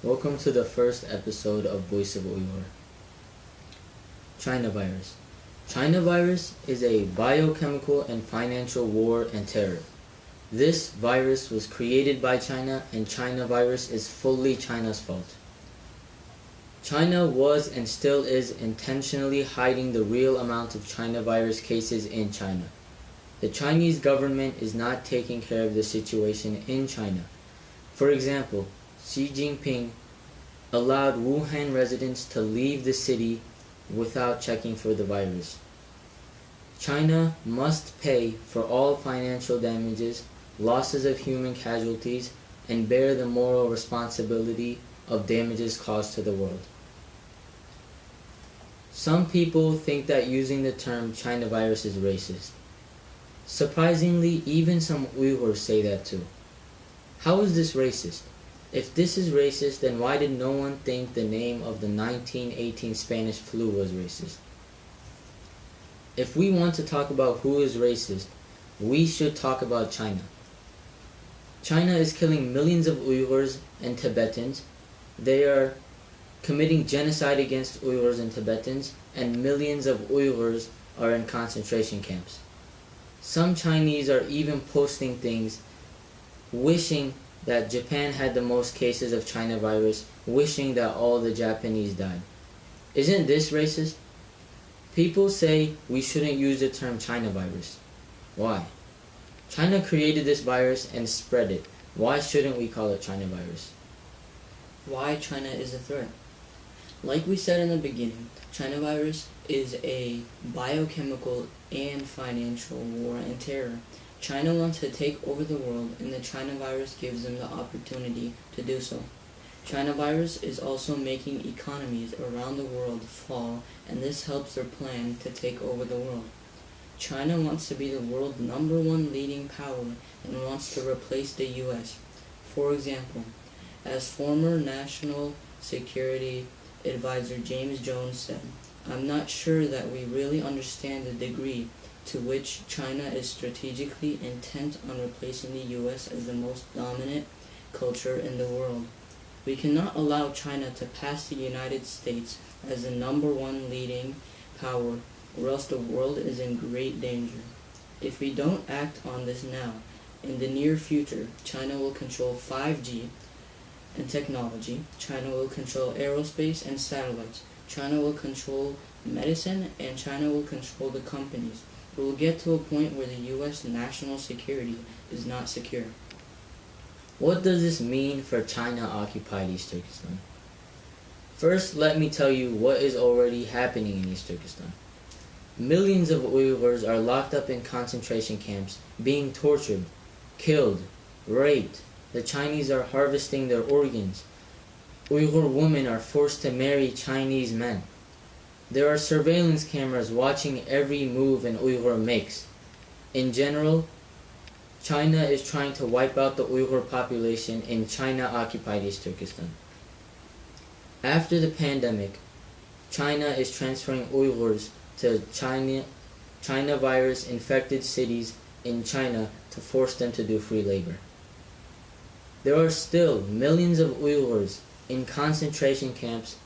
Welcome to the first episode of Voice of Uyghur. China virus. China virus is a biochemical and financial war and terror. This virus was created by China, and China virus is fully China's fault. China was and still is intentionally hiding the real amount of China virus cases in China. The Chinese government is not taking care of the situation in China. For example, Xi Jinping allowed Wuhan residents to leave the city without checking for the virus. China must pay for all financial damages, losses of human casualties, and bear the moral responsibility of damages caused to the world. Some people think that using the term China virus is racist. Surprisingly, even some Uyghurs say that too. How is this racist? If this is racist, then why did no one think the name of the 1918 Spanish flu was racist? If we want to talk about who is racist, we should talk about China. China is killing millions of Uyghurs and Tibetans. They are committing genocide against Uyghurs and Tibetans, and millions of Uyghurs are in concentration camps. Some Chinese are even posting things wishing that Japan had the most cases of China virus, wishing that all the Japanese died. Isn't this racist? People say we shouldn't use the term China virus. Why? China created this virus and spread it. Why shouldn't we call it China virus? Why China is a threat. Like we said in the beginning, China virus is a biochemical and financial war and terror. China wants to take over the world, and the China virus gives them the opportunity to do so. China virus is also making economies around the world fall, and this helps their plan to take over the world. China wants to be the world's #1 leading power and wants to replace the US. For example, as former National Security Advisor James Jones said, "I'm not sure that we really understand the degree to which China is strategically intent on replacing the US as the most dominant culture in the world. We cannot allow China to pass the United States as the #1 leading power, or else the world is in great danger. If we don't act on this now, in the near future, China will control 5G and technology, China will control aerospace and satellites, China will control medicine, and China will control the companies. We will get to a point where the U.S. national security is not secure." What does this mean for China-occupied East Turkestan? First, let me tell you what is already happening in East Turkestan. Millions of Uyghurs are locked up in concentration camps, being tortured, killed, raped. The Chinese are harvesting their organs. Uyghur women are forced to marry Chinese men. There are surveillance cameras watching every move an Uyghur makes. In general, China is trying to wipe out the Uyghur population in China-occupied East Turkestan. After the pandemic, China is transferring Uyghurs to China virus-infected cities in China to force them to do free labor. There are still millions of Uyghurs in concentration camps,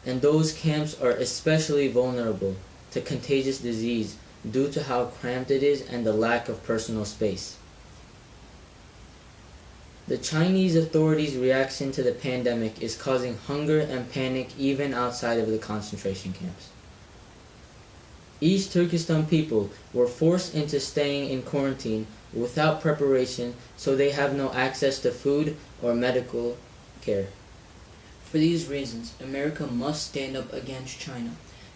and those camps are especially vulnerable to contagious disease due to how cramped it is and the lack of personal space. The Chinese authorities' reaction to the pandemic is causing hunger and panic even outside of the concentration camps. East Turkestan people were forced into staying in quarantine without preparation, so they have no access to food or medical care. For these reasons, America must stand up against China.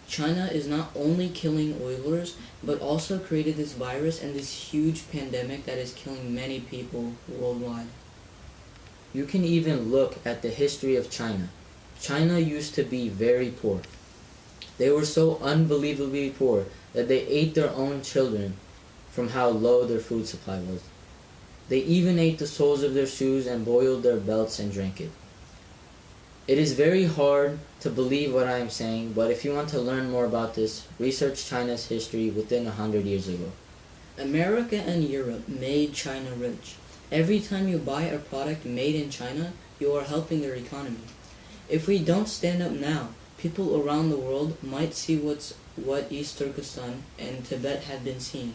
China is not only killing Uyghurs, but also created this virus and this huge pandemic that is killing many people worldwide. You can even look at the history of China. China used to be very poor. They were so unbelievably poor that they ate their own children from how low their food supply was. They even ate the soles of their shoes and boiled their belts and drank it. It is very hard to believe what I am saying, but if you want to learn more about this, research China's history within 100 years ago. America and Europe made China rich. Every time you buy a product made in China, you are helping their economy. If we don't stand up now, people around the world might see what East Turkestan and Tibet have been seeing.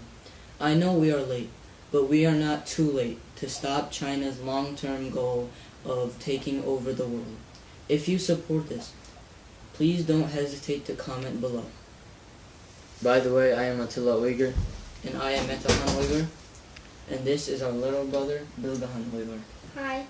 I know we are late, but we are not too late to stop China's long-term goal of taking over the world. If you support this, please don't hesitate to comment below. By the way, I am Attila Uyghur. And I am Metahan Uyghur, and this is our little brother, Bilgahan Uyghur. Hi.